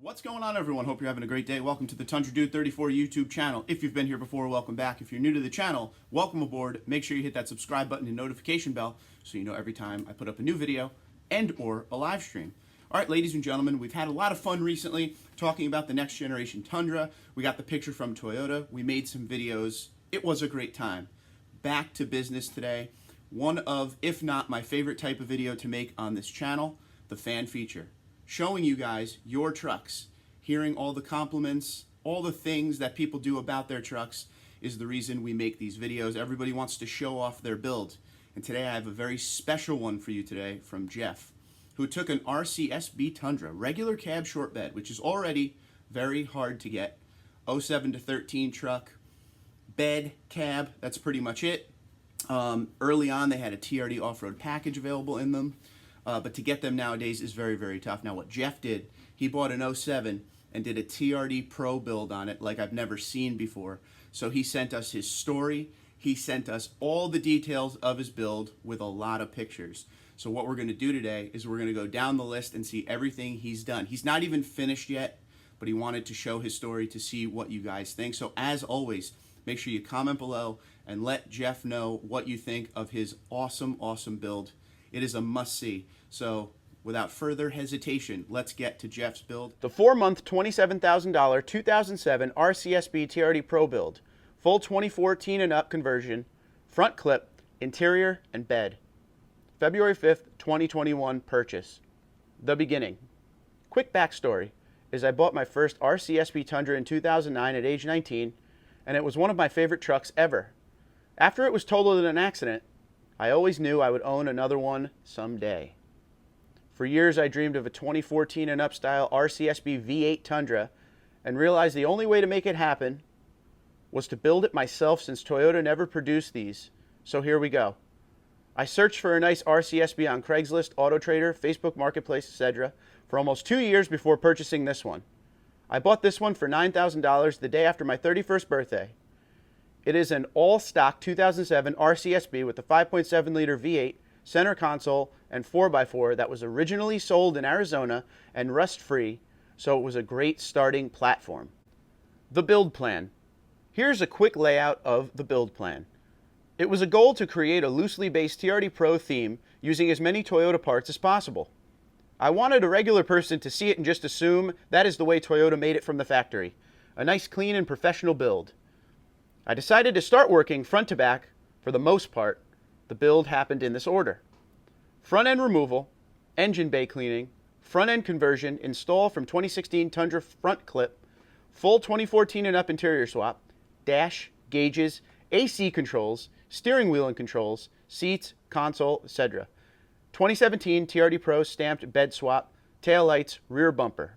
What's going on, everyone? Hope you're having a great day. Welcome to the Tundra Dude 34 YouTube channel. If you've been here before, welcome back. If you're new to the channel, welcome aboard. Make sure you hit that subscribe button and notification bell so you know every time I put up a new video and or a live stream. All right, ladies and gentlemen, we've had a lot of fun recently talking about the next generation Tundra. We got the picture from Toyota. We made some videos. It was a great time. Back to business today. One of, if not my favorite type of video to make on this channel, the fan feature. Showing you guys your trucks, hearing all the compliments, all the things that people do about their trucks is the reason we make these videos. Everybody wants to show off their build. And today I have a very special one for you today from Jeff, who took an RCSB Tundra, regular cab short bed, which is already very hard to get. 07 to 13 truck, bed, cab, that's pretty much it. Early on they had a TRD off-road package available in them. But to get them nowadays is very, very tough. Now what Jeff did, he bought an 07 and did a TRD Pro build on it like I've never seen before. So he sent us his story. He sent us all the details of his build with a lot of pictures. So what we're going to do today is we're going to go down the list and see everything he's done. He's not even finished yet, but he wanted to show his story to see what you guys think. So as always, make sure you comment below and let Jeff know what you think of his awesome, awesome build. It is a must-see. So without further hesitation, let's get to Jeff's build. The 4-month, $27,000 2007 RCSB TRD Pro build. Full 2014 and up conversion, front clip, interior, and bed. February 5th, 2021 purchase. The beginning. Quick backstory is I bought my first RCSB Tundra in 2009 at age 19, and it was one of my favorite trucks ever. After it was totaled in an accident, I always knew I would own another one someday. For years, I dreamed of a 2014 and up style RCSB V8 Tundra and realized the only way to make it happen was to build it myself since Toyota never produced these. So here we go. I searched for a nice RCSB on Craigslist, AutoTrader, Facebook Marketplace, etc. for almost 2 years before purchasing this one. I bought this one for $9,000 the day after my 31st birthday. It is an all-stock 2007 RCSB with a 5.7-liter V8, center console, and 4x4 that was originally sold in Arizona and rust-free, so it was a great starting platform. The build plan. Here's a quick layout of the build plan. It was a goal to create a loosely based TRD Pro theme using as many Toyota parts as possible. I wanted a regular person to see it and just assume that is the way Toyota made it from the factory. A nice, clean, and professional build. I decided to start working front to back. For the most part, the build happened in this order. Front end removal, engine bay cleaning, front end conversion, install from 2016 Tundra front clip, full 2014 and up interior swap, dash, gauges, AC controls, steering wheel and controls, seats, console, etc. 2017 TRD Pro stamped bed swap, tail lights, rear bumper.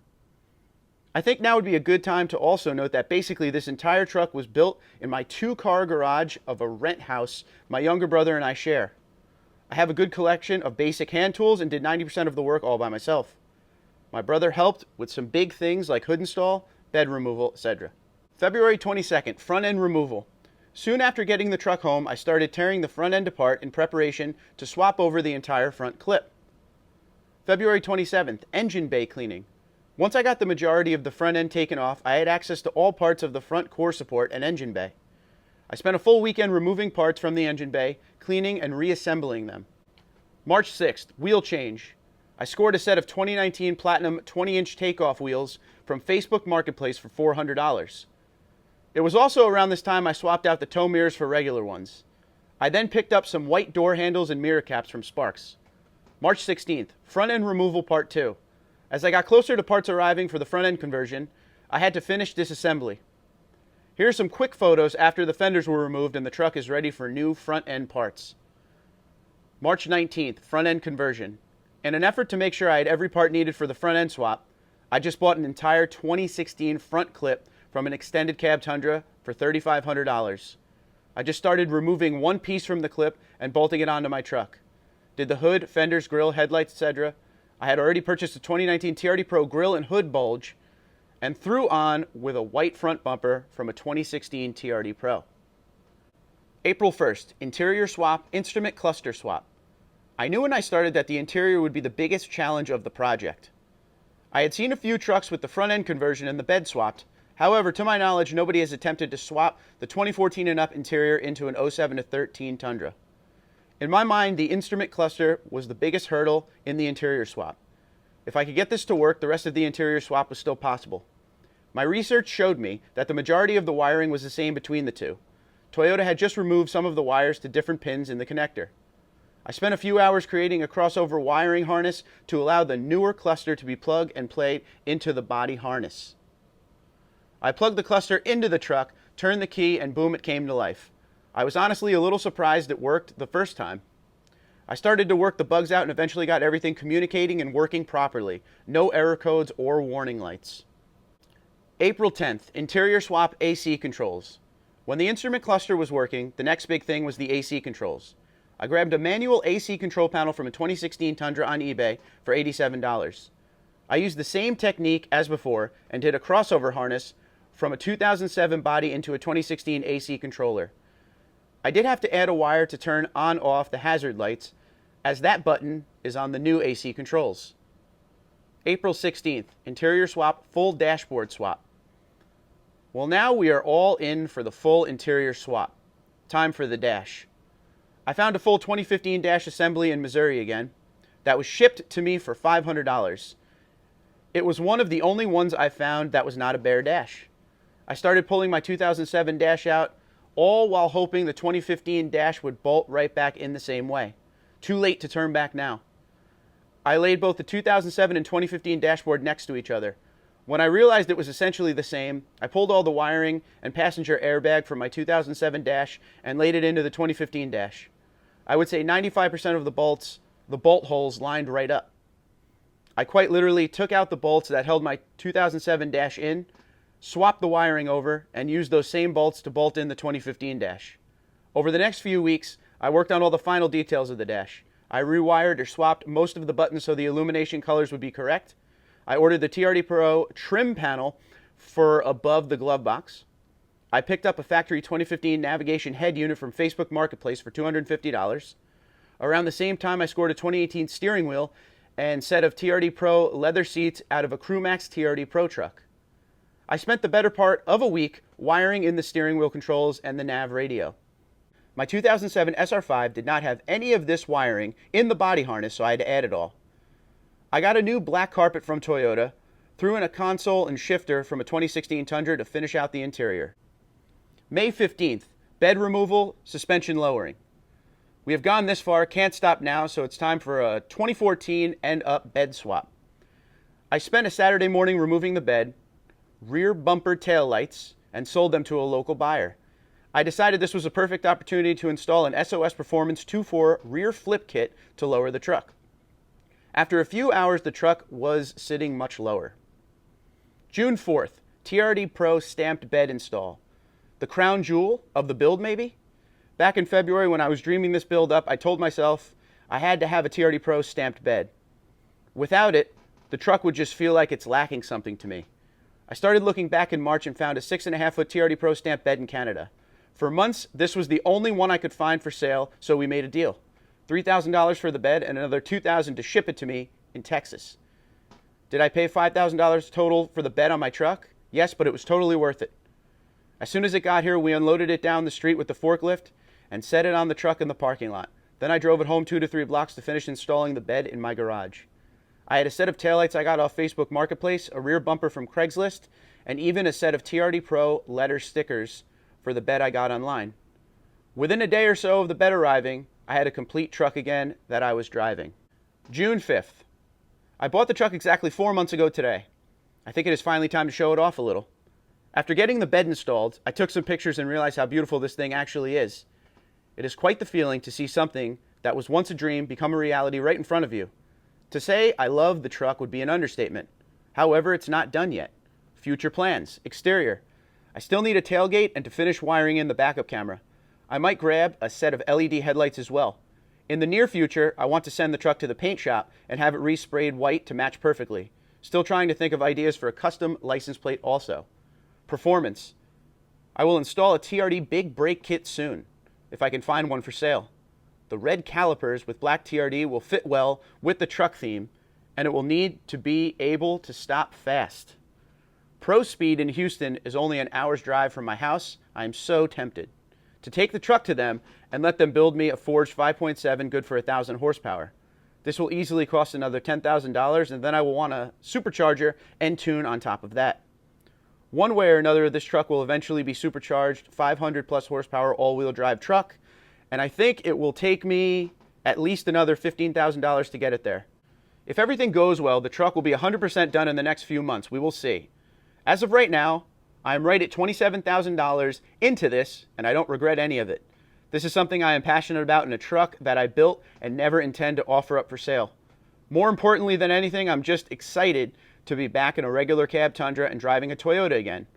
I think now would be a good time to also note that basically this entire truck was built in my 2-car garage of a rent house my younger brother and I share. I have a good collection of basic hand tools and did 90% of the work all by myself. My brother helped with some big things like hood install, bed removal, etc. February 22nd, front end removal. Soon after getting the truck home, I started tearing the front end apart in preparation to swap over the entire front clip. February 27th, engine bay cleaning. Once I got the majority of the front end taken off, I had access to all parts of the front core support and engine bay. I spent a full weekend removing parts from the engine bay, cleaning and reassembling them. March 6th, wheel change. I scored a set of 2019 Platinum 20-inch takeoff wheels from Facebook Marketplace for $400. It was also around this time I swapped out the tow mirrors for regular ones. I then picked up some white door handles and mirror caps from Sparks. March 16th, front end removal part 2. As I got closer to parts arriving for the front end conversion, I had to finish disassembly. Here are some quick photos after the fenders were removed and the truck is ready for new front end parts. March 19th, front end conversion. In an effort to make sure I had every part needed for the front end swap, I just bought an entire 2016 front clip from an extended cab Tundra for $3,500. I just started removing one piece from the clip and bolting it onto my truck. Did the hood, fenders, grille, headlights, etc. I had already purchased a 2019 TRD Pro grille and hood bulge and threw on with a white front bumper from a 2016 TRD Pro. April 1st, interior swap, instrument cluster swap. I knew when I started that the interior would be the biggest challenge of the project. I had seen a few trucks with the front end conversion and the bed swapped. However, to my knowledge, nobody has attempted to swap the 2014 and up interior into an 07 to 13 Tundra. In my mind, the instrument cluster was the biggest hurdle in the interior swap. If I could get this to work, the rest of the interior swap was still possible. My research showed me that the majority of the wiring was the same between the two. Toyota had just removed some of the wires to different pins in the connector. I spent a few hours creating a crossover wiring harness to allow the newer cluster to be plug and played into the body harness. I plugged the cluster into the truck, turned the key, and boom, it came to life. I was honestly a little surprised it worked the first time. I started to work the bugs out and eventually got everything communicating and working properly. No error codes or warning lights. April 10th, interior swap AC controls. When the instrument cluster was working, the next big thing was the AC controls. I grabbed a manual AC control panel from a 2016 Tundra on eBay for $87. I used the same technique as before and did a crossover harness from a 2007 body into a 2016 AC controller. I did have to add a wire to turn on/off the hazard lights, as that button is on the new AC controls. April 16th, interior swap, full dashboard swap. Well, now we are all in for the full interior swap. Time for the dash. I found a full 2015 dash assembly in Missouri again that was shipped to me for $500. It was one of the only ones I found that was not a bare dash. I started pulling my 2007 dash out, all while hoping the 2015 dash would bolt right back in the same way. Too late to turn back now. I laid both the 2007 and 2015 dashboard next to each other. When I realized it was essentially the same, I pulled all the wiring and passenger airbag from my 2007 dash and laid it into the 2015 dash. I would say 95% of the bolt holes lined right up. I quite literally took out the bolts that held my 2007 dash in, swapped the wiring over, and used those same bolts to bolt in the 2015 dash. Over the next few weeks, I worked on all the final details of the dash. I rewired or swapped most of the buttons so the illumination colors would be correct. I ordered the TRD Pro trim panel for above the glove box. I picked up a factory 2015 navigation head unit from Facebook Marketplace for $250. Around the same time, I scored a 2018 steering wheel and set of TRD Pro leather seats out of a Crewmax TRD Pro truck. I spent the better part of a week wiring in the steering wheel controls and the nav radio. My 2007 SR5 did not have any of this wiring in the body harness, so I had to add it all. I got a new black carpet from Toyota, threw in a console and shifter from a 2016 Tundra to finish out the interior. May 15th, bed removal, suspension lowering. We have gone this far, can't stop now, so it's time for a 2014 and up bed swap. I spent a Saturday morning removing the bed, rear bumper tail lights, and sold them to a local buyer. I decided this was a perfect opportunity to install an SOS Performance 2.4 rear flip kit to lower the truck. After a few hours, the truck was sitting much lower. June 4th, TRD Pro stamped bed install. The crown jewel of the build, maybe? Back in February when I was dreaming this build up, I told myself I had to have a TRD Pro stamped bed. Without it, the truck would just feel like it's lacking something to me. I started looking back in March and found a 6.5-foot TRD Pro stamped bed in Canada. For months, this was the only one I could find for sale, so we made a deal. $3,000 for the bed and another $2,000 to ship it to me in Texas. Did I pay $5,000 total for the bed on my truck? Yes, but it was totally worth it. As soon as it got here, we unloaded it down the street with the forklift and set it on the truck in the parking lot. Then I drove it home 2 to 3 blocks to finish installing the bed in my garage. I had a set of taillights I got off Facebook Marketplace, a rear bumper from Craigslist, and even a set of TRD Pro letter stickers for the bed I got online. Within a day or so of the bed arriving, I had a complete truck again that I was driving. June 5th. I bought the truck exactly 4 months ago today. I think it is finally time to show it off a little. After getting the bed installed, I took some pictures and realized how beautiful this thing actually is. It is quite the feeling to see something that was once a dream become a reality right in front of you. To say I love the truck would be an understatement. However, it's not done yet. Future plans. Exterior. I still need a tailgate and to finish wiring in the backup camera. I might grab a set of LED headlights as well. In the near future, I want to send the truck to the paint shop and have it resprayed white to match perfectly. Still trying to think of ideas for a custom license plate also. Performance. I will install a TRD big brake kit soon, if I can find one for sale. The red calipers with black TRD will fit well with the truck theme, and it will need to be able to stop fast. Pro Speed in Houston is only an hour's drive from my house. I am so tempted to take the truck to them and let them build me a forged 5.7 good for 1,000 horsepower. This will easily cost another $10,000, and then I will want a supercharger and tune on top of that. One way or another, this truck will eventually be supercharged, 500 plus horsepower all-wheel drive truck, and I think it will take me at least another $15,000 to get it there. If everything goes well, the truck will be 100% done in the next few months. We will see. As of right now, I am right at $27,000 into this, and I don't regret any of it. This is something I am passionate about in a truck that I built and never intend to offer up for sale. More importantly than anything, I'm just excited to be back in a regular cab Tundra and driving a Toyota again.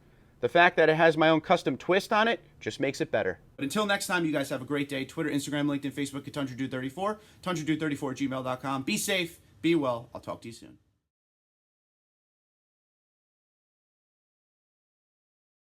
The fact that it has my own custom twist on it just makes it better. But until next time, you guys have a great day. Twitter, Instagram, LinkedIn, Facebook at TundraDude34, TundraDude34 at gmail.com. Be safe, be well. I'll talk to you soon.